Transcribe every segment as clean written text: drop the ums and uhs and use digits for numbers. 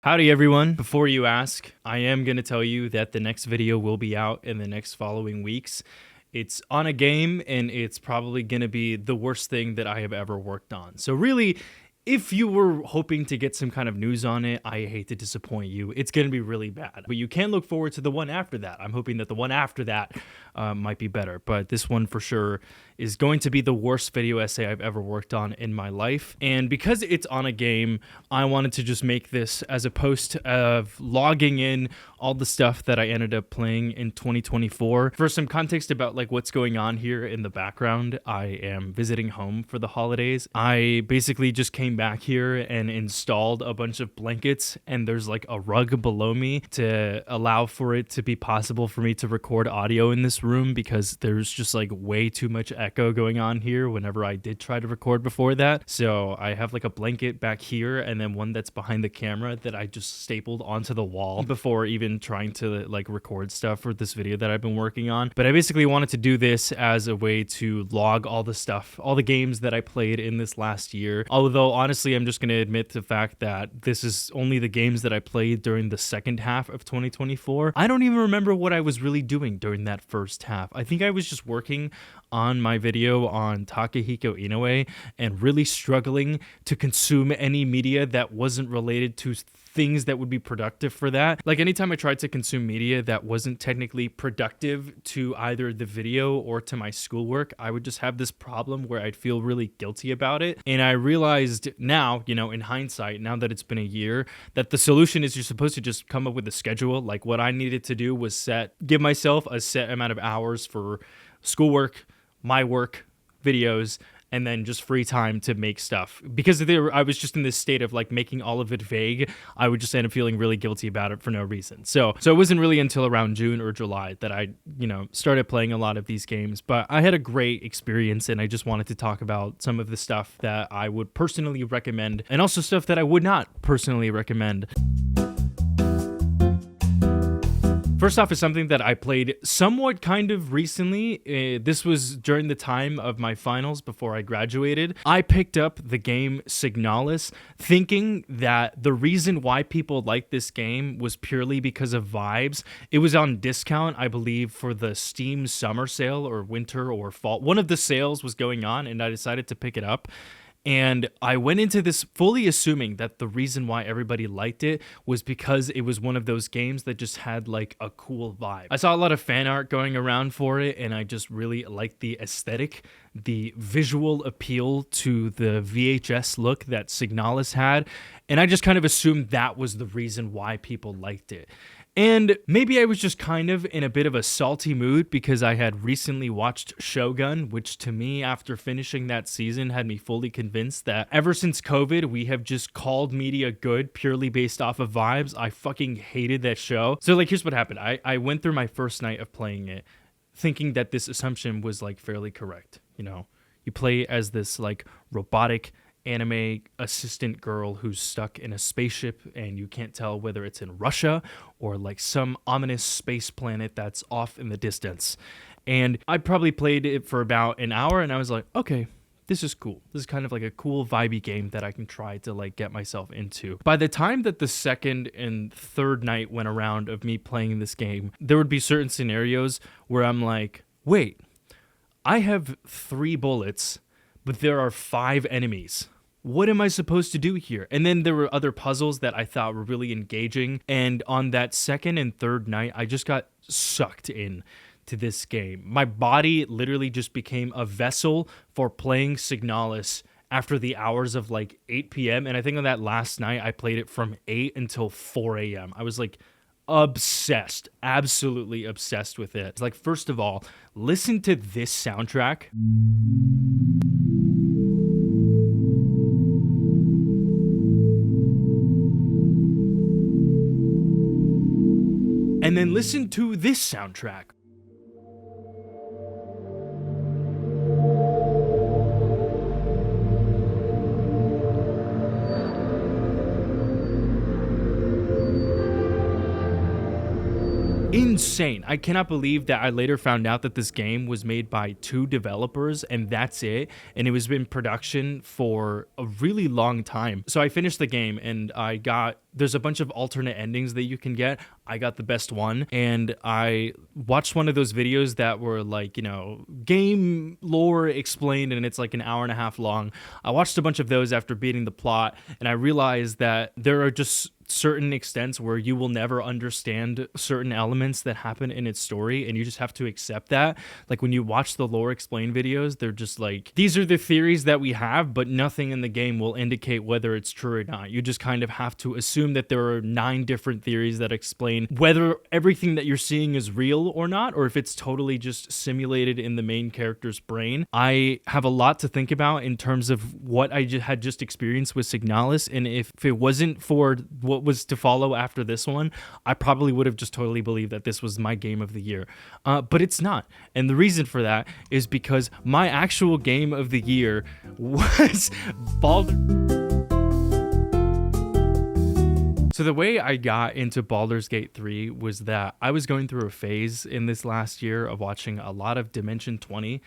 Howdy everyone. Before you ask, I am going to tell you that the next video will be out in the next following weeks. It's on a game and it's probably going to be the worst thing that I have ever worked on. So really, if you were hoping to get some kind of news on it, I hate to disappoint you. It's going to be really bad. But you can look forward to the one after that. I'm hoping that the one after that might be better. But this one for sure is going to be the worst video essay I've ever worked on in my life. And because it's on a game, I wanted to just make this as a post of logging in all the stuff that I ended up playing in 2024. For some context about like what's going on here in the background, I am visiting home for the holidays. I basically just came back here and installed a bunch of blankets, and there's like a rug below me to allow for it to be possible for me to record audio in this room, because there's just like way too much echo going on here whenever I did try to record before that. So I have like a blanket back here and then one that's behind the camera that I just stapled onto the wall before even trying to like record stuff for this video that I've been working on. But I basically wanted to do this as a way to log all the stuff, all the games that I played in this last year. Although honestly, I'm just going to admit the fact that this is only the games that I played during the second half of 2024. I don't even remember what I was really doing during that first half. I think I was just working on my video on Takehiko Inoue and really struggling to consume any media that wasn't related to things that would be productive for that. Like anytime I tried to consume media that wasn't technically productive to either the video or to my schoolwork, I would just have this problem where I'd feel really guilty about it. And I realized now, in hindsight, now that it's been a year, that the solution is you're supposed to just come up with a schedule. Like what I needed to do was give myself a set amount of hours for schoolwork, my work, videos, and then just free time to make stuff. Because I was just in this state of like making all of it vague, I would just end up feeling really guilty about it for no reason. So it wasn't really until around June or July that I, started playing a lot of these games. But I had a great experience, and I just wanted to talk about some of the stuff that I would personally recommend, and also stuff that I would not personally recommend. First off is something that I played somewhat kind of recently. This was during the time of my finals before I graduated. I picked up the game Signalis, thinking that the reason why people liked this game was purely because of vibes. It was on discount, I believe, for the Steam summer sale or winter or fall. One of the sales was going on, and I decided to pick it up. And I went into this fully assuming that the reason why everybody liked it was because it was one of those games that just had like a cool vibe. I saw a lot of fan art going around for it, and I just really liked the aesthetic, the visual appeal to the VHS look that Signalis had. And I just kind of assumed that was the reason why people liked it. And maybe I was just kind of in a bit of a salty mood because I had recently watched Shogun, which to me, after finishing that season, had me fully convinced that ever since COVID, we have just called media good purely based off of vibes. I fucking hated that show. So like, here's what happened. I went through my first night of playing it thinking that this assumption was like fairly correct. You play as this like robotic anime assistant girl who's stuck in a spaceship, and you can't tell whether it's in Russia or like some ominous space planet that's off in the distance. And I probably played it for about an hour, and I was like, okay, this is cool. This is kind of like a cool vibey game that I can try to like get myself into. By the time that the second and third night went around of me playing this game, there would be certain scenarios where I'm like, wait, I have 3 bullets, but there are 5 enemies. What am I supposed to do here? And then there were other puzzles that I thought were really engaging. And on that second and third night, I just got sucked in to this game. My body literally just became a vessel for playing Signalis after the hours of like 8 p.m. And I think on that last night, I played it from 8 until 4 a.m. I was like obsessed, absolutely obsessed with it. Like, first of all, listen to this soundtrack. And then listen to this soundtrack. Insane. I cannot believe that I later found out that this game was made by 2 developers and that's it. And it was in production for a really long time. So I finished the game and I got there's a bunch of alternate endings that you can get. I got the best one, and I watched one of those videos that were like, you know, game lore explained, and it's like an hour and a half long. I watched a bunch of those after beating the plot, and I realized that there are just certain extents where you will never understand certain elements that happen in its story, and you just have to accept that. Like when you watch the lore explain videos, they're just like, these are the theories that we have, but nothing in the game will indicate whether it's true or not. You just kind of have to assume that there are 9 different theories that explain whether everything that you're seeing is real or not, or if it's totally just simulated in the main character's brain. I have a lot to think about in terms of what I had just experienced with Signalis, and if it wasn't for what was to follow after this one, I probably would have just totally believed that this was my game of the year. But it's not. And the reason for that is because my actual game of the year was Baldur. So the way I got into Baldur's Gate 3 was that I was going through a phase in this last year of watching a lot of Dimension 20,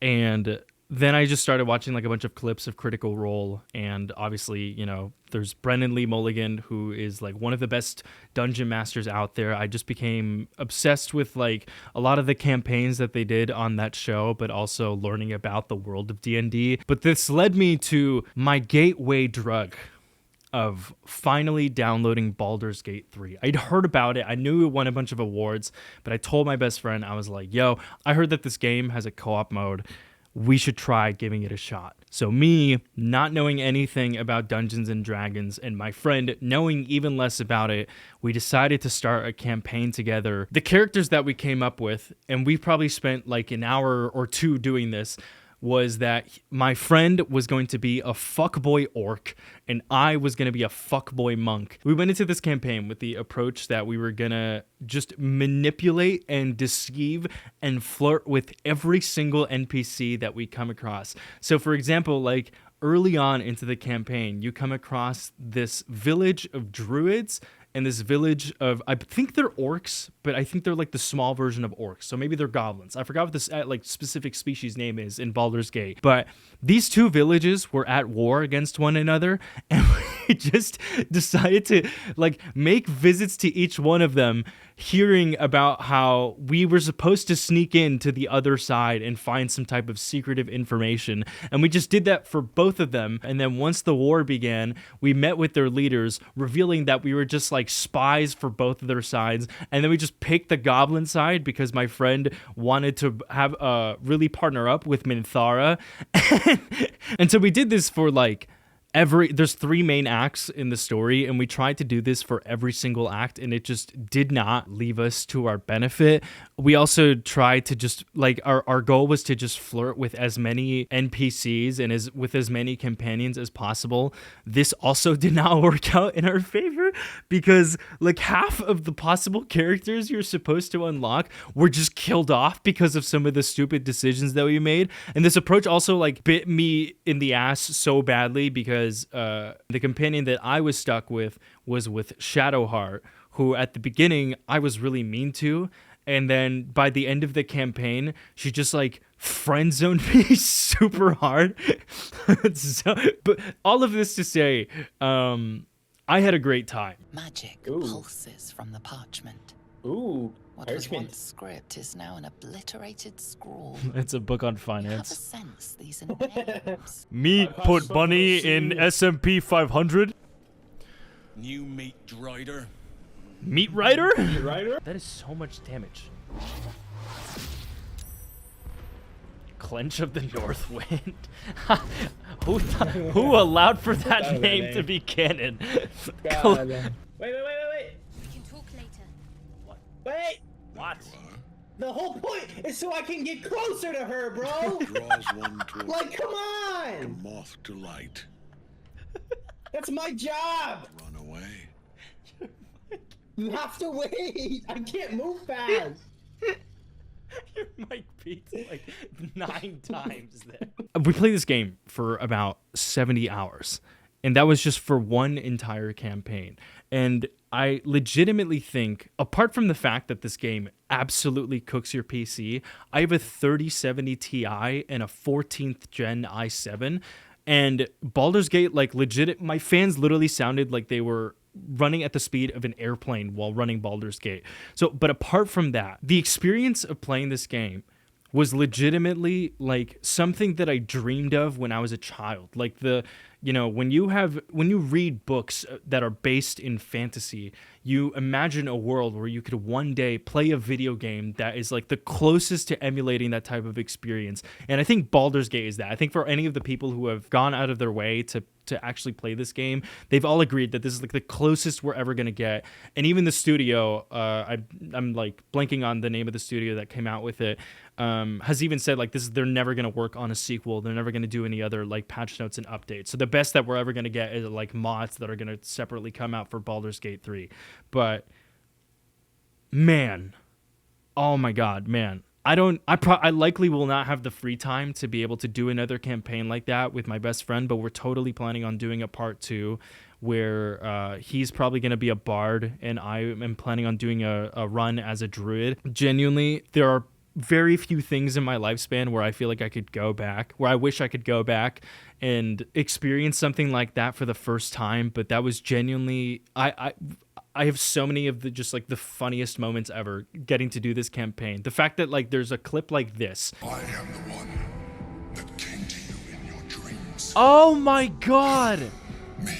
and then I just started watching like a bunch of clips of Critical Role, and obviously, you know, there's Brennan Lee Mulligan, who is like one of the best dungeon masters out there. I just became obsessed with like a lot of the campaigns that they did on that show, but also learning about the world of D&D. But this led me to my gateway drug of finally downloading Baldur's Gate 3. I'd heard about it. I knew it won a bunch of awards, but I told my best friend, I was like, yo, I heard that this game has a co-op mode. We should try giving it a shot. So me, not knowing anything about Dungeons and Dragons, and my friend knowing even less about it, we decided to start a campaign together. The characters that we came up with, and we probably spent like an hour or 2 doing this, was that my friend was going to be a fuckboy orc and I was going to be a fuckboy monk. We went into this campaign with the approach that we were going to just manipulate and deceive and flirt with every single NPC that we come across. So for example, like early on into the campaign, you come across this village of druids and this village of, I think they're orcs, but I think they're like the small version of orcs. So maybe they're goblins. I forgot what this like specific species name is in Baldur's Gate. But these 2 villages were at war against one another, and we just decided to like make visits to each one of them, hearing about how we were supposed to sneak in to the other side and find some type of secretive information. And we just did that for both of them. And then once the war began, we met with their leaders, revealing that we were just like spies for both of their sides. And then we just picked the goblin side because my friend wanted to have really partner up with Minthara. And so we did this for like there's 3 main acts in the story, and we tried to do this for every single act, and it just did not leave us to our benefit. We also tried to just like our goal was to just flirt with as many NPCs and with as many companions as possible. This also did not work out in our favor because like half of the possible characters you're supposed to unlock were just killed off because of some of the stupid decisions that we made. And this approach also like bit me in the ass so badly because the companion that I was stuck with was with Shadowheart, who at the beginning I was really mean to, and then by the end of the campaign she just like friend zoned me super hard. So, but all of this to say, I had a great time. Magic pulses from the parchment. Ooh. What was once script is now an obliterated scrawl. It's a book on You have a finance. sense these are names. Me put money in S&P 500. New meat rider. Meat Rider? Meat Rider? That is so much damage. Clench of the North Wind. Who allowed for that name to be canon? God. Wait. We can talk later. Wait! What? The whole point is so I can get closer to her, bro! Draws one to Like, come a on! moth to light. That's my job! Run away. You have to wait! I can't move fast! Your mic peaked like 9 times there. We played this game for about 70 hours, and that was just for one entire campaign. And I legitimately think, apart from the fact that this game absolutely cooks your PC, I have a 3070 Ti and a 14th gen i7, and Baldur's Gate, like legit, my fans literally sounded like they were running at the speed of an airplane while running Baldur's Gate. So, but apart from that, the experience of playing this game was legitimately like something that I dreamed of when I was a child. Like when you read books that are based in fantasy, you imagine a world where you could one day play a video game that is like the closest to emulating that type of experience. And I think Baldur's Gate is that. I think for any of the people who have gone out of their way to actually play this game, they've all agreed that this is like the closest we're ever going to get. And even the studio, I'm like blanking on the name of the studio that came out with it, has even said like they're never going to work on a sequel. They're never going to do any other like patch notes and updates. So the best that we're ever going to get is like mods that are going to separately come out for Baldur's Gate 3. But man, oh my God, man. I likely will not have the free time to be able to do another campaign like that with my best friend, but we're totally planning on doing a part 2 where he's probably going to be a bard and I am planning on doing a run as a druid. Genuinely, there are very few things in my lifespan where I feel like I could go back, where I wish I could go back and experience something like that for the first time. But that was genuinely, I have so many of the funniest moments ever getting to do this campaign. The fact that like there's a clip like this. I am the one that came to you in your dreams. Oh my God. Me.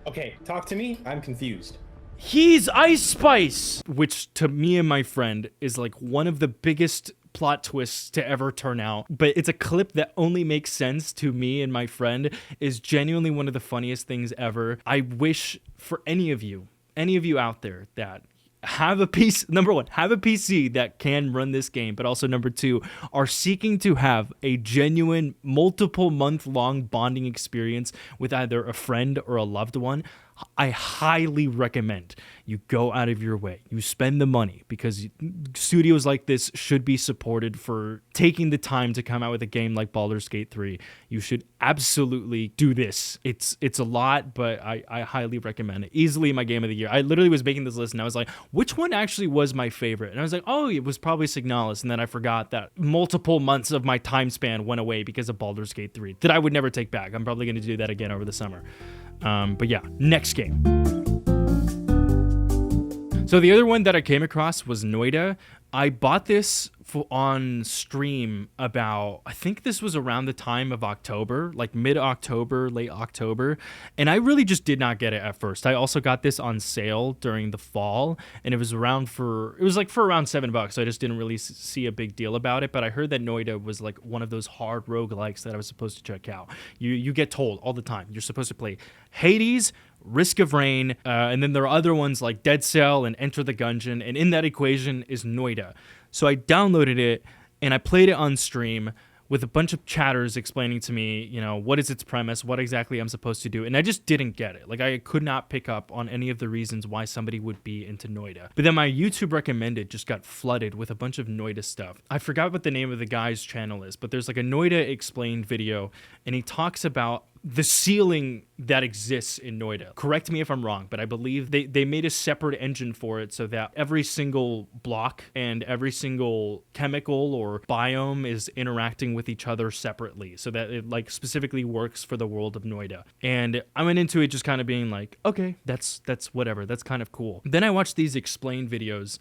Okay, talk to me. I'm confused. He's Ice Spice, which to me and my friend is like one of the biggest plot twists to ever turn out. But it's a clip that only makes sense to me and my friend, is genuinely one of the funniest things ever. I wish for any of you out there that have a PC, number one, have a PC that can run this game, but also number two, are seeking to have a genuine multiple month long bonding experience with either a friend or a loved one. I highly recommend you go out of your way. You spend the money, because studios like this should be supported for taking the time to come out with a game like Baldur's Gate 3. You should absolutely do this. It's a lot, but I highly recommend it. Easily my game of the year. I literally was making this list and I was like, which one actually was my favorite? And I was like, oh, it was probably Signalis. And then I forgot that multiple months of my time span went away because of Baldur's Gate 3 that I would never take back. I'm probably going to do that again over the summer. But yeah, next game. So the other one that I came across was Noita. I bought this on stream about, I think this was around the time of October, like mid-October, late October. And I really just did not get it at first. I also got this on sale during the fall, and it was around for around $7. So I just didn't really see a big deal about it. But I heard that Noita was like one of those hard roguelikes that I was supposed to check out. You get told all the time, you're supposed to play Hades, Risk of Rain, and then there are other ones like Dead Cell and Enter the Gungeon, and in that equation is Noita. So I downloaded it and I played it on stream with a bunch of chatters explaining to me, what is its premise, what exactly I'm supposed to do, and I just didn't get it. Like, I could not pick up on any of the reasons why somebody would be into Noita. But then my YouTube recommended just got flooded with a bunch of Noita stuff. I forgot what the name of the guy's channel is, but there's like a Noita explained video, and he talks about the ceiling that exists in Noita. Correct me if I'm wrong, but I believe they made a separate engine for it so that every single block and every single chemical or biome is interacting with each other separately, so that it like specifically works for the world of Noita. And I went into it just kind of being like, okay, that's whatever, that's kind of cool. Then I watched these explained videos,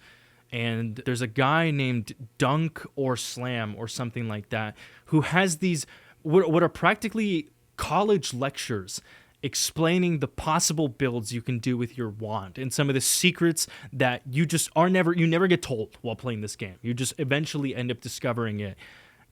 and there's a guy named Dunk or Slam or something like that who has these what are practically college lectures explaining the possible builds you can do with your wand and some of the secrets that you never get told while playing this game. You just eventually end up discovering it.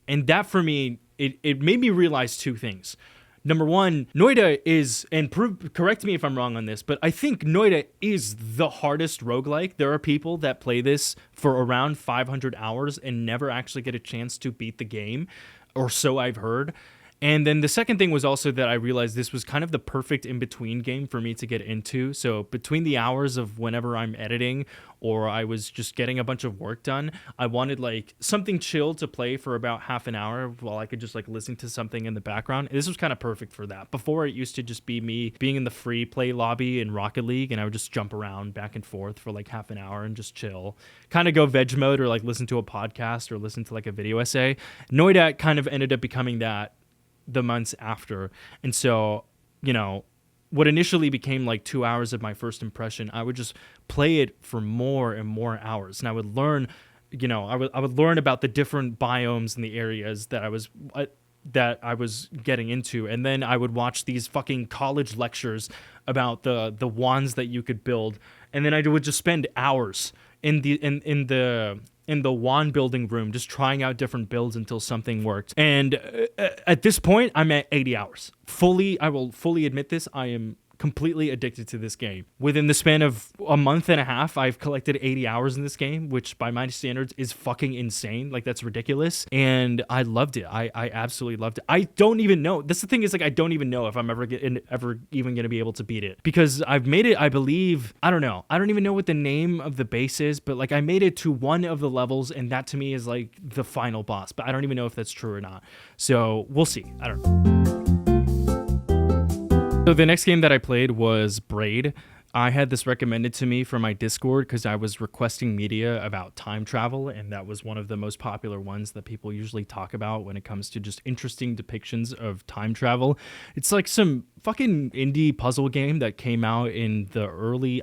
And that for me, it made me realize two things. Number one, Noita is, and correct me if I'm wrong on this, but I think Noita is the hardest roguelike. There are people that play this for around 500 hours and never actually get a chance to beat the game, or so I've heard. And then the second thing was also that I realized this was kind of the perfect in-between game for me to get into. So between the hours of whenever I'm editing or I was just getting a bunch of work done, I wanted like something chill to play for about half an hour while I could just like listen to something in the background. This was kind of perfect for that. Before, it used to just be me being in the free play lobby in Rocket League, and I would just jump around back and forth for like half an hour and just chill, kind of go veg mode or like listen to a podcast or listen to like a video essay. Noita kind of ended up becoming that the months after. And so you know, what initially became like 2 hours of my first impression, I would just play it for more and more hours. And I would learn, you know, I would learn about the different biomes and the areas that I was getting into. And then I would watch these fucking college lectures about the wands that you could build. And then I would just spend hours in the wand building room, just trying out different builds until something worked. And at this point, I'm at 80 hours. I will fully admit this, I am completely addicted to this game. Within the span of a month and a half, I've collected 80 hours in this game, which by my standards is fucking insane. Like, that's ridiculous. And I loved it. I absolutely loved it. I don't even know. That's the thing, is like, I don't even know if I'm ever even going to be able to beat it, because I've made it, I believe, I don't know. I don't even know what the name of the base is, but like, I made it to one of the levels, and that to me is like the final boss, but I don't even know if that's true or not. So we'll see. I don't know. So the next game that I played was Braid. I had this recommended to me from my Discord because I was requesting media about time travel, and that was one of the most popular ones that people usually talk about when it comes to just interesting depictions of time travel. It's like some fucking indie puzzle game that came out in the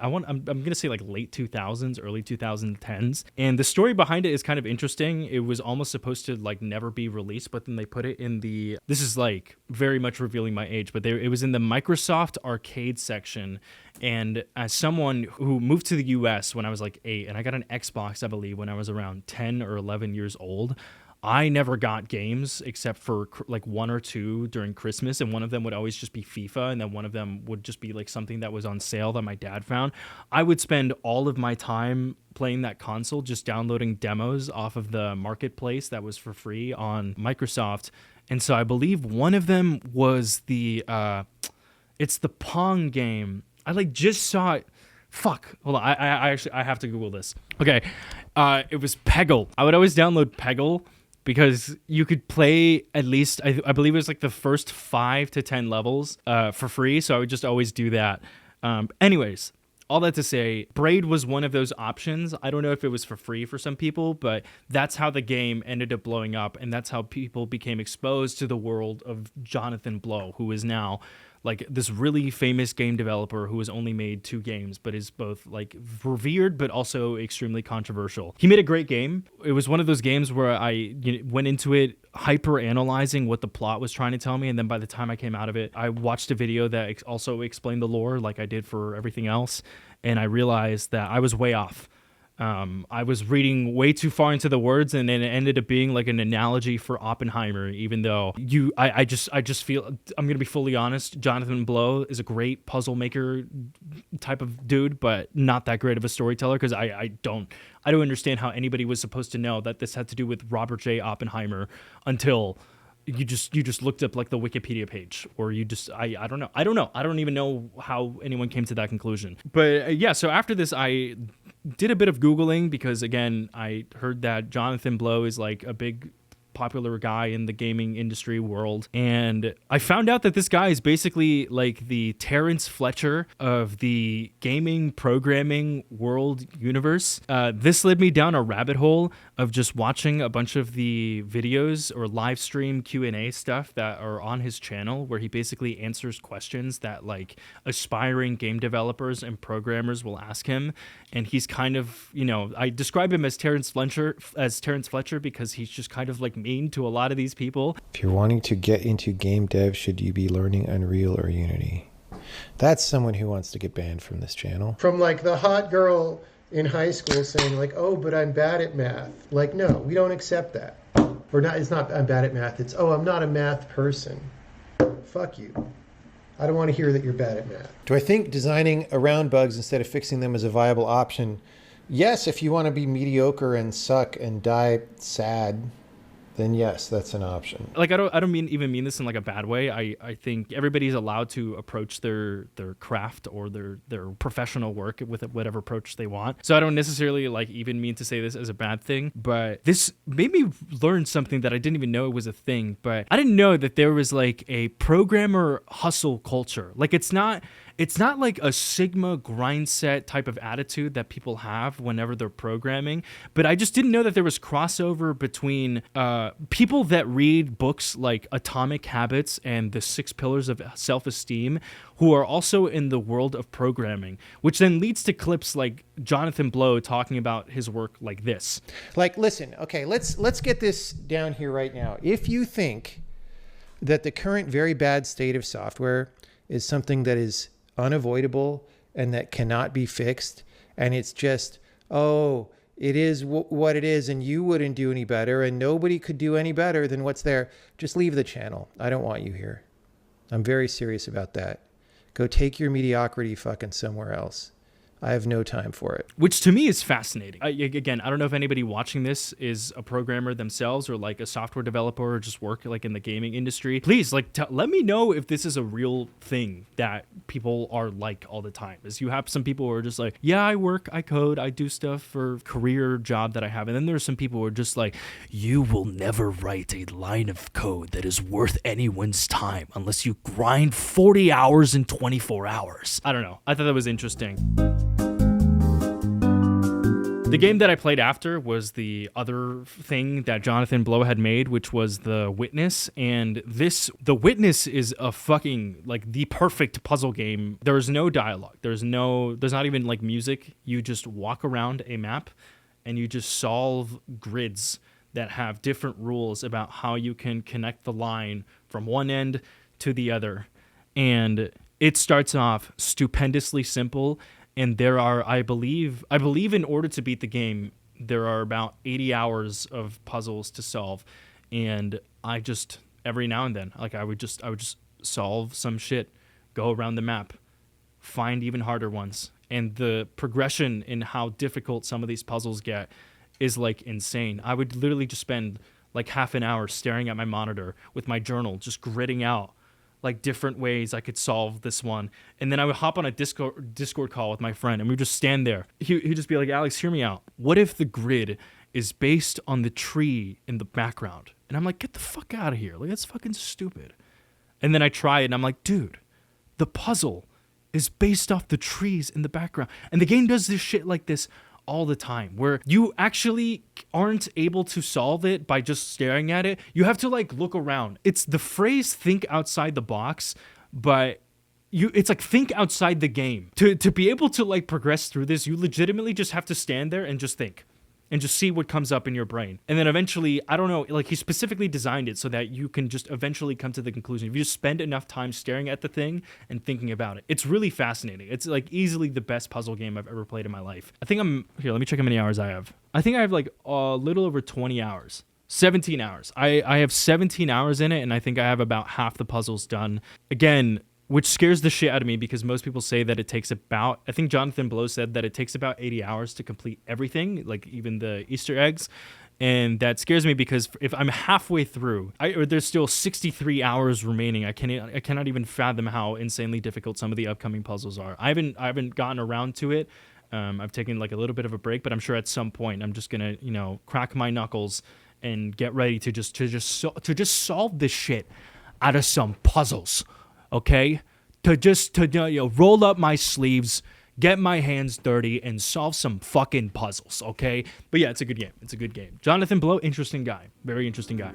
I'm gonna say like late 2000s, early 2010s, and the story behind it is kind of interesting. It was almost supposed to like never be released, but then they put it in this is like very much revealing my age, but it was in the Microsoft arcade section. And as someone who moved to the US when I was like 8, and I got an Xbox, I believe, when I was around 10 or 11 years old, I never got games except for like 1 or 2 during Christmas, and one of them would always just be FIFA, and then one of them would just be like something that was on sale that my dad found. I would spend all of my time playing that console, just downloading demos off of the marketplace that was for free on Microsoft. And so I believe one of them was it's the Pong game. I like just saw it. Fuck. Hold on. I have to Google this. Okay. It was Peggle. I would always download Peggle because you could play at least, I believe it was like the first 5 to 10 levels for free. So I would just always do that. Anyways, all that to say, Braid was one of those options. I don't know if it was for free for some people, but that's how the game ended up blowing up. And that's how people became exposed to the world of Jonathan Blow, who is now like this really famous game developer who has only made 2 games, but is both like revered, but also extremely controversial. He made a great game. It was one of those games where I went into it hyper analyzing what the plot was trying to tell me. And then by the time I came out of it, I watched a video that also explained the lore like I did for everything else. And I realized that I was way off. I was reading way too far into the words, and then it ended up being like an analogy for Oppenheimer, even though I just feel, I'm going to be fully honest, Jonathan Blow is a great puzzle maker type of dude, but not that great of a storyteller, because I don't understand how anybody was supposed to know that this had to do with Robert J. Oppenheimer until you just looked up like the Wikipedia page, or you just, I don't know. I don't even know how anyone came to that conclusion. But yeah, so after this, I did a bit of Googling because, again, I heard that Jonathan Blow is like a big popular guy in the gaming industry world. And I found out that this guy is basically like the Terrence Fletcher of the gaming programming world universe. This led me down a rabbit hole of just watching a bunch of the videos or live stream Q&A stuff that are on his channel, where he basically answers questions that like aspiring game developers and programmers will ask him. And he's kind of, I describe him as Terrence Fletcher because he's just kind of like mean to a lot of these people. If you're wanting to get into game dev, should you be learning Unreal or Unity? That's someone who wants to get banned from this channel. From like the hot girl in high school saying like, oh, but I'm bad at math. Like, no, we don't accept that. Or not, it's not I'm bad at math. It's, oh, I'm not a math person. Fuck you. I don't want to hear that you're bad at math. Do I think designing around bugs instead of fixing them is a viable option? Yes, if you want to be mediocre and suck and die sad, then yes, that's an option. Like, I don't mean this in like a bad way. I think everybody's allowed to approach their craft or their professional work with whatever approach they want. So I don't necessarily like even mean to say this as a bad thing, but this made me learn something that I didn't even know it was a thing. But I didn't know that there was like a programmer hustle culture. Like, it's not like a Sigma grind set type of attitude that people have whenever they're programming, but I just didn't know that there was crossover between people that read books like Atomic Habits and The 6 Pillars of Self-Esteem, who are also in the world of programming, which then leads to clips like Jonathan Blow talking about his work like this. Like, listen, okay, let's get this down here right now. If you think that the current very bad state of software is something that is unavoidable and that cannot be fixed, and it's just, oh, it is what it is, and you wouldn't do any better, and nobody could do any better than what's there, just leave the channel. I don't want you here. I'm very serious about that. Go take your mediocrity fucking somewhere else. I have no time for it. Which to me is fascinating. Again, I don't know if anybody watching this is a programmer themselves or like a software developer or just work like in the gaming industry. Please, like, let me know if this is a real thing that people are like all the time. As you have some people who are just like, yeah, I work, I code, I do stuff for career job that I have. And then there's some people who are just like, you will never write a line of code that is worth anyone's time unless you grind 40 hours in 24 hours. I don't know. I thought that was interesting. The game that I played after was the other thing that Jonathan Blow had made, which was The Witness. And The Witness is a fucking, like, the perfect puzzle game. There's no dialogue. There's not even, like, music. You just walk around a map and you just solve grids that have different rules about how you can connect the line from one end to the other. And it starts off stupendously simple. And there are, I believe in order to beat the game, there are about 80 hours of puzzles to solve. And I just, every now and then, like I would just solve some shit, go around the map, find even harder ones. And the progression in how difficult some of these puzzles get is like insane. I would literally just spend like half an hour staring at my monitor with my journal, just gridding out like different ways I could solve this one. And then I would hop on a Discord call with my friend and we would just stand there. He'd just be like, Alex, hear me out. What if the grid is based on the tree in the background? And I'm like, get the fuck out of here. Like, that's fucking stupid. And then I try it and I'm like, dude, the puzzle is based off the trees in the background. And the game does this shit like this all the time, where you actually aren't able to solve it by just staring at it. You have to like look around. It's the phrase think outside the box, but it's like think outside the game. To be able to like progress through this, you legitimately just have to stand there and just think and just see what comes up in your brain. And then eventually, I don't know, like he specifically designed it so that you can just eventually come to the conclusion. If you just spend enough time staring at the thing and thinking about it, it's really fascinating. It's like easily the best puzzle game I've ever played in my life. I think here, let me check how many hours I have. I think I have like a little over 20 hours. 17 hours. I have 17 hours in it, and I think I have about half the puzzles done. Again, which scares the shit out of me because most people say that it takes about, I think Jonathan Blow said that it takes about 80 hours to complete everything, like even the Easter eggs. And that scares me because if I'm halfway through, there's still 63 hours remaining. I cannot even fathom how insanely difficult some of the upcoming puzzles are. I haven't gotten around to it. I've taken like a little bit of a break, but I'm sure at some point I'm just gonna, crack my knuckles and get ready to just solve this shit out of some puzzles. Okay, to roll up my sleeves, get my hands dirty, and solve some fucking puzzles. Okay, but yeah, it's a good game. It's a good game. Jonathan Blow, interesting guy, very interesting guy.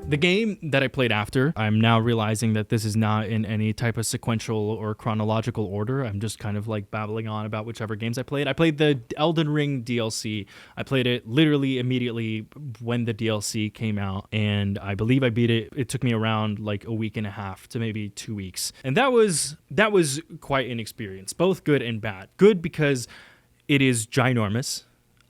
The game that I played after, I'm now realizing that this is not in any type of sequential or chronological order. I'm just kind of like babbling on about whichever games I played. I played the Elden Ring DLC. I played it literally immediately when the DLC came out, and I believe I beat it. It took me around like a week and a half to maybe 2 weeks. And that was quite an experience, both good and bad. Good because it is ginormous.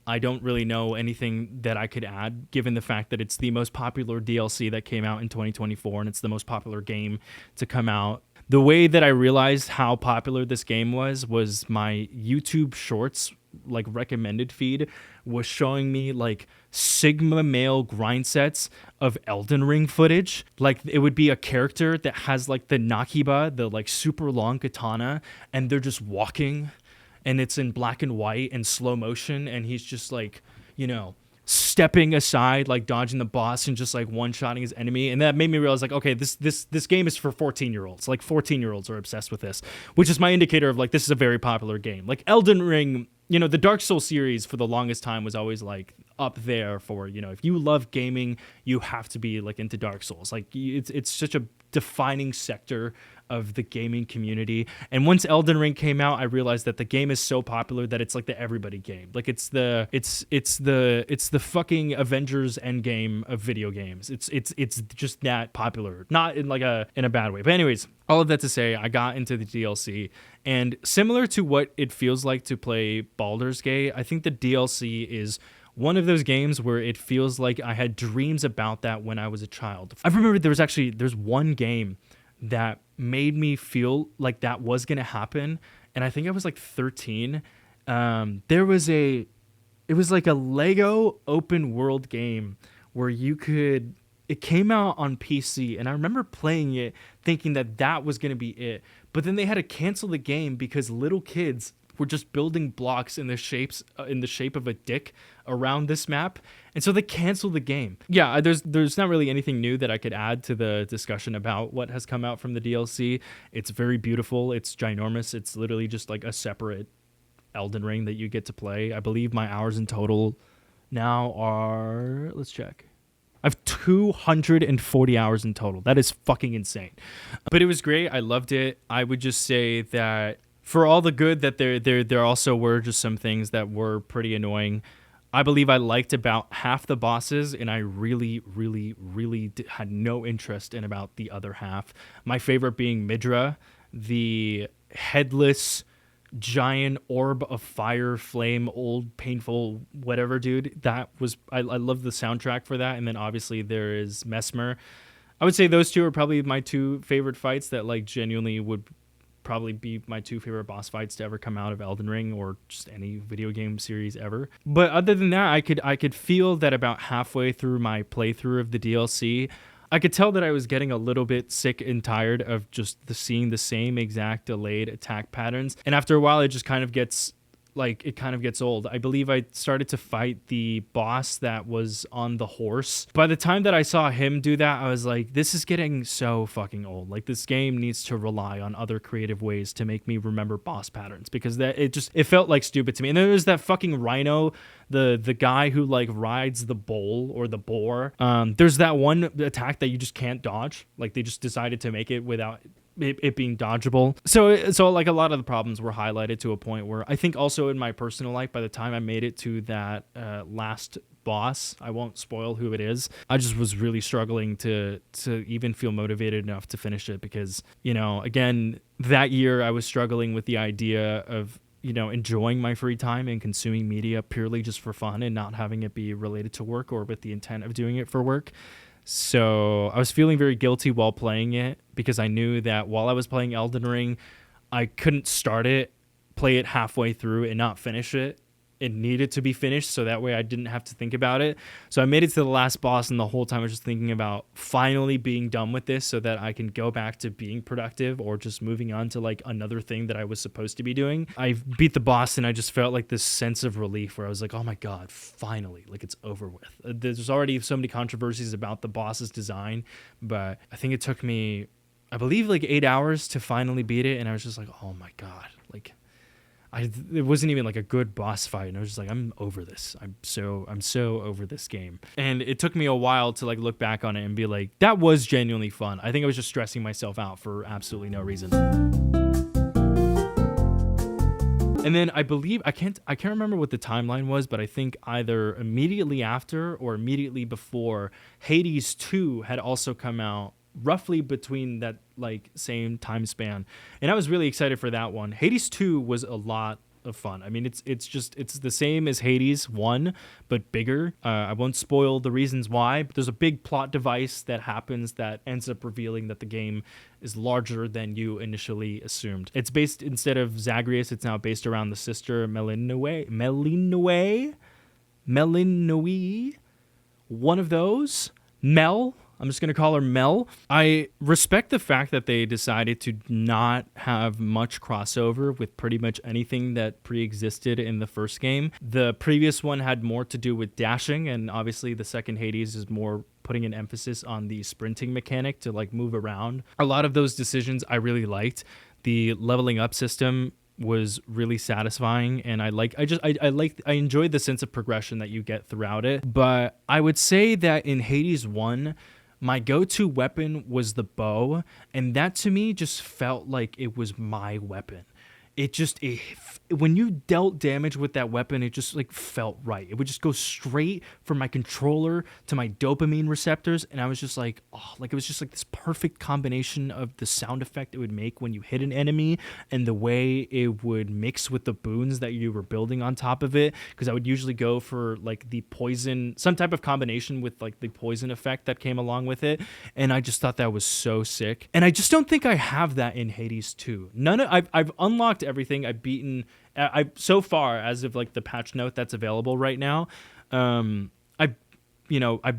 I don't really know anything that I could add, given the fact that it's the most popular DLC that came out in 2024, and it's the most popular game to come out. The way that I realized how popular this game was my YouTube Shorts, like recommended feed, was showing me like Sigma male grind sets of Elden Ring footage. Like it would be a character that has like the Nakiba, the like super long katana, and they're just walking. And it's in black and white and slow motion, and he's just like, stepping aside, like dodging the boss and just like one-shotting his enemy. And that made me realize like, okay, this game is for 14-year-olds. Like 14-year-olds are obsessed with this, which is my indicator of like, this is a very popular game. Like Elden Ring, the Dark Souls series for the longest time was always like, up there for, you know, if you love gaming, you have to be like into Dark Souls. Like it's such a defining sector of the gaming community. And once Elden Ring came out, I realized that the game is so popular that it's like the everybody game. Like it's the fucking Avengers Endgame of video games. It's just that popular, not in like in a bad way. But anyways, all of that to say, I got into the DLC, and similar to what it feels like to play Baldur's Gate, I think the DLC is one of those games where it feels like I had dreams about that when I was a child. I remember there's one game that made me feel like that was going to happen, and I think I was like 13. It was like a Lego open world game where it came out on PC, and I remember playing it thinking that was going to be it. But then they had to cancel the game because little kids were just building blocks in the shape of a dick around this map, and so they canceled the game. Yeah, there's not really anything new that I could add to the discussion about what has come out from the DLC. It's very beautiful. It's ginormous. It's literally just like a separate Elden Ring that you get to play. I believe my hours in total now are, let's check, I have 240 hours in total. That is fucking insane. But it was great. I loved it. I would just say that for all the good, that there also were just some things that were pretty annoying. I believe I liked about half the bosses, and I really, really, really had no interest in about the other half. My favorite being Midra, the headless giant orb of fire, flame, old, painful, whatever, dude. That was, I love the soundtrack for that. And then obviously there is Mesmer. I would say those two are probably my two favorite fights that like genuinely would probably be my two favorite boss fights to ever come out of Elden Ring or just any video game series ever. But other than that, I could feel that about halfway through my playthrough of the DLC, I could tell that I was getting a little bit sick and tired of just seeing the same exact delayed attack patterns. And after a while, it just kind of gets old. I believe I started to fight the boss that was on the horse. By the time that I saw him do that, I was like, this is getting so fucking old. Like, this game needs to rely on other creative ways to make me remember boss patterns, because it felt like stupid to me. And then there's that fucking rhino, the guy who like rides the bull or the boar. There's that one attack that you just can't dodge. Like, they just decided to make it without it being dodgeable. So like a lot of the problems were highlighted to a point where I think also in my personal life, by the time I made it to that last boss, I won't spoil who it is, I just was really struggling to even feel motivated enough to finish it, because, you know, again, that year I was struggling with the idea of, you know, enjoying my free time and consuming media purely just for fun and not having it be related to work or with the intent of doing it for work. So I was feeling very guilty while playing it, because I knew that while I was playing Elden Ring, I couldn't start it, play it halfway through, and not finish it. It needed to be finished, so that way I didn't have to think about it. So I made it to the last boss, and the whole time I was just thinking about finally being done with this so that I can go back to being productive or just moving on to like another thing that I was supposed to be doing. I beat the boss, and I just felt like this sense of relief where I was like, oh my God, finally, like it's over with. There's already so many controversies about the boss's design, but I think it took me, I believe, like 8 hours to finally beat it. And I was just like, oh my God, like, it wasn't even like a good boss fight, and I was just like, I'm over this. I'm so over this game. And it took me a while to like look back on it and be like, that was genuinely fun. I think I was just stressing myself out for absolutely no reason. And then I believe, I can't remember what the timeline was, but I think either immediately after or immediately before, Hades 2 had also come out, roughly between that like same time span, and I was really excited for that one. Hades 2 was a lot of fun. I mean, it's the same as Hades 1 but bigger. I won't spoil the reasons why, but there's a big plot device that happens that ends up revealing that the game is larger than you initially assumed. It's based, instead of Zagreus, it's now based around the sister Melinoe, one of those, Mel. I'm just going to call her Mel. I respect the fact that they decided to not have much crossover with pretty much anything that pre-existed in the first game. The previous one had more to do with dashing, and obviously the second Hades is more putting an emphasis on the sprinting mechanic to like move around. A lot of those decisions I really liked. The leveling up system was really satisfying, and I enjoyed the sense of progression that you get throughout it. But I would say that in Hades 1, my go-to weapon was the bow, and that to me just felt like it was my weapon. When you dealt damage with that weapon, it just like felt right. It would just go straight from my controller to my dopamine receptors, and I was just like, oh, like it was just like this perfect combination of the sound effect it would make when you hit an enemy and the way it would mix with the boons that you were building on top of it. Because I would usually go for like the poison, some type of combination with like the poison effect that came along with it, and I just thought that was so sick. And I just don't think I have that in Hades 2. I've unlocked everything. I've beaten. So far, as of like the patch note that's available right now, I've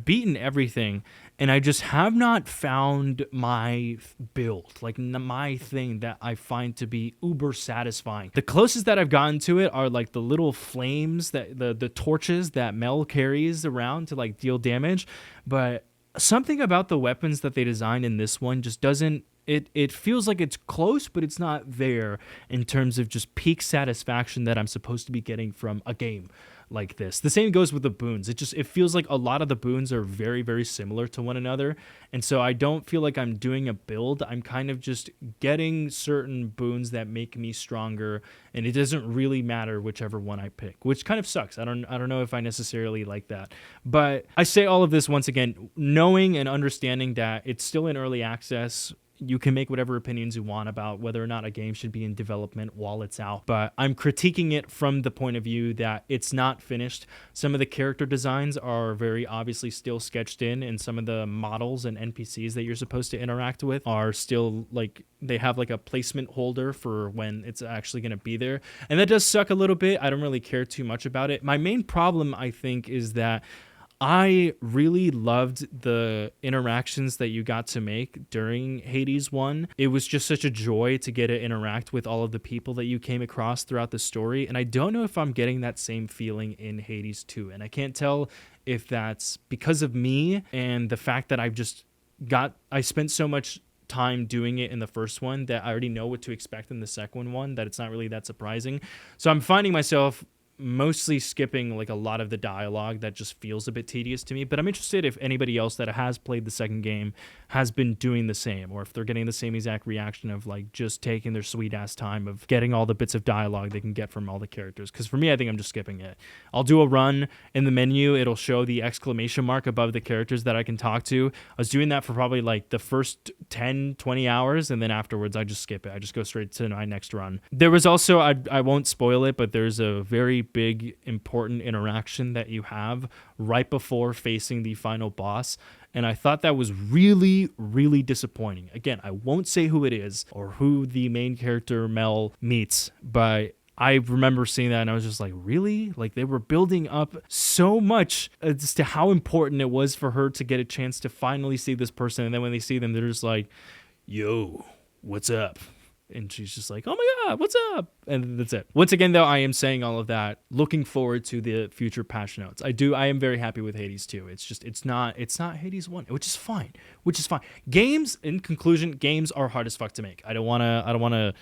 beaten everything, and I just have not found my build, like my thing that I find to be uber satisfying. The closest that I've gotten to it are like the little flames that the torches that Mel carries around to like deal damage, but something about the weapons that they designed in this one just doesn't. It feels like it's close, but it's not there in terms of just peak satisfaction that I'm supposed to be getting from a game like this. The same goes with the boons. It feels like a lot of the boons are very, very similar to one another. And so I don't feel like I'm doing a build. I'm kind of just getting certain boons that make me stronger, and it doesn't really matter whichever one I pick, which kind of sucks. I don't know if I necessarily like that. But I say all of this once again, knowing and understanding that it's still in early access. You can make whatever opinions you want about whether or not a game should be in development while it's out, but I'm critiquing it from the point of view that it's not finished. Some of the character designs are very obviously still sketched in, and some of the models and NPCs that you're supposed to interact with are still like, they have like a placement holder for when it's actually going to be there. And that does suck a little bit. I don't really care too much about it. My main problem, I think, is that I really loved the interactions that you got to make during Hades 1. It was just such a joy to get to interact with all of the people that you came across throughout the story. And I don't know if I'm getting that same feeling in Hades 2. And I can't tell if that's because of me and the fact that I spent so much time doing it in the first one that I already know what to expect in the second one, that it's not really that surprising. So I'm finding myself mostly skipping like a lot of the dialogue that just feels a bit tedious to me, but I'm interested if anybody else that has played the second game has been doing the same, or if they're getting the same exact reaction of like just taking their sweet ass time of getting all the bits of dialogue they can get from all the characters. Because for me, I think I'm just skipping it. I'll do a run in the menu, it'll show the exclamation mark above the characters that I can talk to. I was doing that for probably like the first 10-20 hours, and then afterwards I just skip it. I just go straight to my next run. There was also, I won't spoil it, but there's a very big important interaction that you have right before facing the final boss, and I thought that was really, really disappointing. Again, I won't say who it is or who the main character Mel meets, but I remember seeing that and I was just like, really? Like, they were building up so much as to how important it was for her to get a chance to finally see this person, and then when they see them, they're just like, yo, what's up? And she's just like, oh my God, what's up? And that's it. Once again, though, I am saying all of that, looking forward to the future patch notes. I am very happy with Hades 2. It's not Hades 1, which is fine. Games, in conclusion, games are hard as fuck to make. I don't want to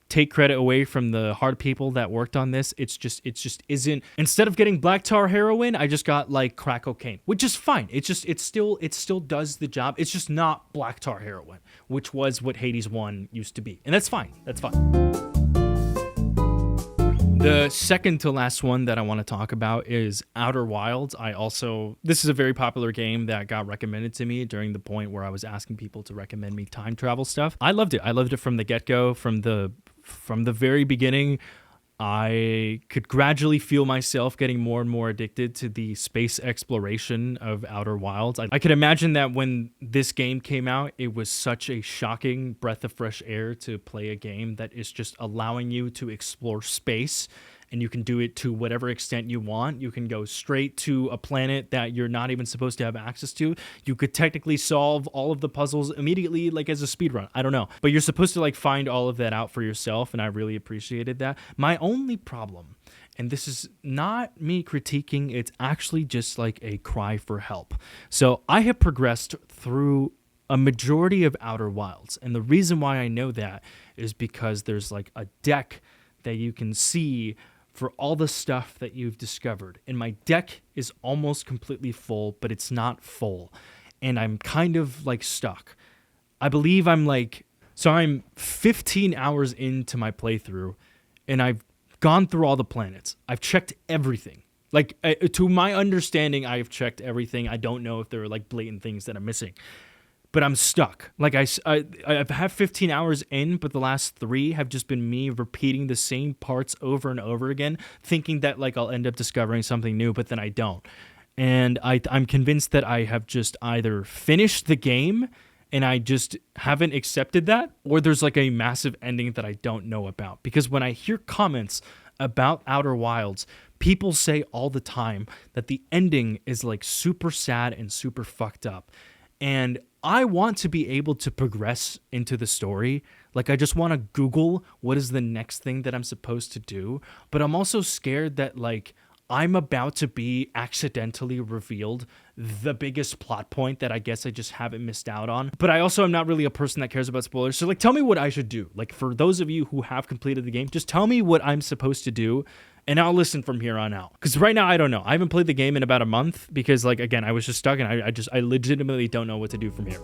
take credit away from the hard people that worked on this. It just isn't. Instead of getting black tar heroin, I just got like crack cocaine, which is fine. It still does the job. It's just not black tar heroin, which was what Hades 1 used to be. And that's fine. The second to last one that I want to talk about is Outer Wilds. This is a very popular game that got recommended to me during the point where I was asking people to recommend me time travel stuff. I loved it from the get-go, from the very beginning. I could gradually feel myself getting more and more addicted to the space exploration of Outer Wilds. I could imagine that when this game came out, it was such a shocking breath of fresh air to play a game that is just allowing you to explore space, and you can do it to whatever extent you want. You can go straight to a planet that you're not even supposed to have access to. You could technically solve all of the puzzles immediately, like as a speedrun. I don't know. But you're supposed to like find all of that out for yourself, and I really appreciated that. My only problem, and this is not me critiquing, it's actually just like a cry for help. So I have progressed through a majority of Outer Wilds, and the reason why I know that is because there's like a deck that you can see for all the stuff that you've discovered. And my deck is almost completely full, but it's not full. And I'm kind of like stuck. I believe I'm 15 hours into my playthrough, and I've gone through all the planets. I've checked everything. Like, to my understanding, I've checked everything. I don't know if there are like blatant things that I'm missing, but I'm stuck. Like I've had 15 hours in, but the last 3 have just been me repeating the same parts over and over again, thinking that like I'll end up discovering something new, but then I don't. And I'm convinced that I have just either finished the game and I just haven't accepted that, or there's like a massive ending that I don't know about. Because when I hear comments about Outer Wilds, people say all the time that the ending is like super sad and super fucked up. And I want to be able to progress into the story. Like, I just want to Google what is the next thing that I'm supposed to do. But I'm also scared that, like, I'm about to be accidentally revealed the biggest plot point that I guess I just haven't missed out on. But I also am not really a person that cares about spoilers. So, like, tell me what I should do. Like, for those of you who have completed the game, just tell me what I'm supposed to do, and I'll listen from here on out. Because right now, I don't know. I haven't played the game in about a month because, like, again, I was just stuck, and I legitimately don't know what to do from here.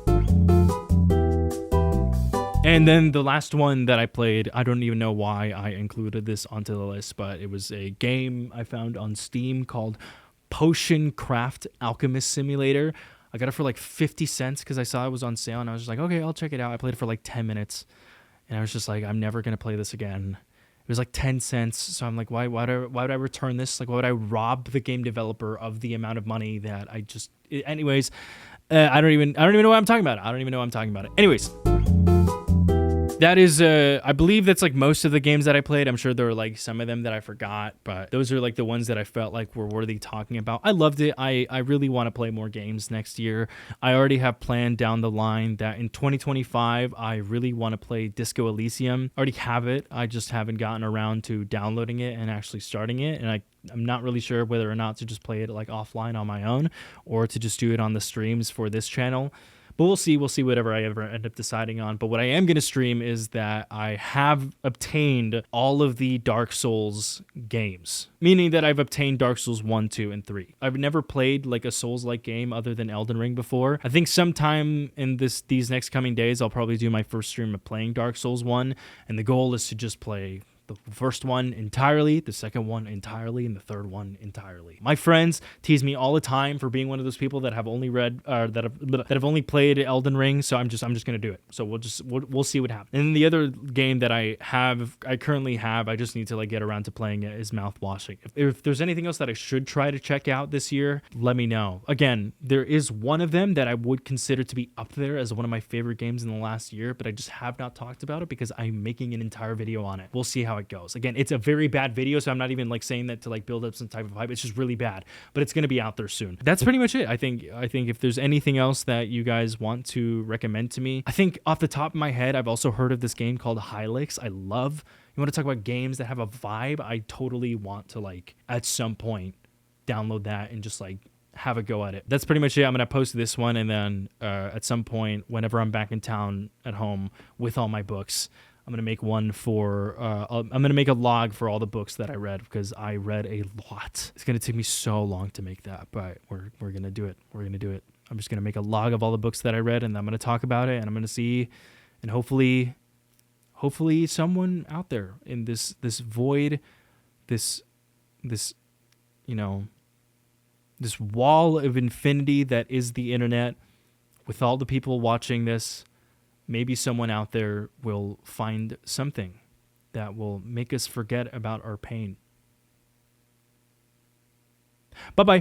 And then the last one that I played, I don't even know why I included this onto the list, but it was a game I found on Steam called Potion Craft Alchemist Simulator. I got it for like 50 cents because I saw it was on sale, and I was just like, okay, I'll check it out. I played it for like 10 minutes, and I was just like, I'm never going to play this again. It was like 10 cents, so I'm like, why would I return this? Like, why would I rob the game developer of the amount of money that I just... Anyways, I don't even know what I'm talking about. I don't even know what I'm talking about. Anyways... That is, I believe that's like most of the games that I played. I'm sure there were like some of them that I forgot, but those are like the ones that I felt like were worthy talking about. I loved it. I really want to play more games next year. I already have planned down the line that in 2025, I really want to play Disco Elysium. I already have it. I just haven't gotten around to downloading it and actually starting it. And I'm not really sure whether or not to just play it like offline on my own or to just do it on the streams for this channel. But we'll see whatever I ever end up deciding on. But what I am going to stream is that I have obtained all of the Dark Souls games, meaning that I've obtained Dark Souls 1, 2, and 3. I've never played like a Souls-like game other than Elden Ring before. I think sometime in these next coming days, I'll probably do my first stream of playing Dark Souls 1, and the goal is to just play the first one entirely, the second one entirely, and the third one entirely. My friends tease me all the time for being one of those people that have only read that have only played Elden Ring. So I'm just gonna do it. So we'll see what happens. And then the other game that I currently have, I just need to like get around to playing it, is Mouthwashing. If there's anything else that I should try to check out this year, let me know. Again, there is one of them that I would consider to be up there as one of my favorite games in the last year, but I just have not talked about it because I'm making an entire video on it. We'll see how it goes. Again, it's a very bad video, so I'm not even like saying that to like build up some type of hype. It's just really bad, but it's going to be out there soon. That's pretty much it. I think if there's anything else that you guys want to recommend to me, I think off the top of my head, I've also heard of this game called Hylix. I love, you want to talk about games that have a vibe? I totally want to like at some point download that and just like have a go at it. That's pretty much it. I'm going to post this one, and then at some point, whenever I'm back in town at home with all my books, I'm going to make one for, I'm going to make a log for all the books that I read, because I read a lot. It's going to take me so long to make that, but we're going to do it. We're going to do it. I'm just going to make a log of all the books that I read, and I'm going to talk about it, and I'm going to see, and hopefully someone out there in this void, this, you know, this wall of infinity that is the internet, with all the people watching this, maybe someone out there will find something that will make us forget about our pain. Bye-bye.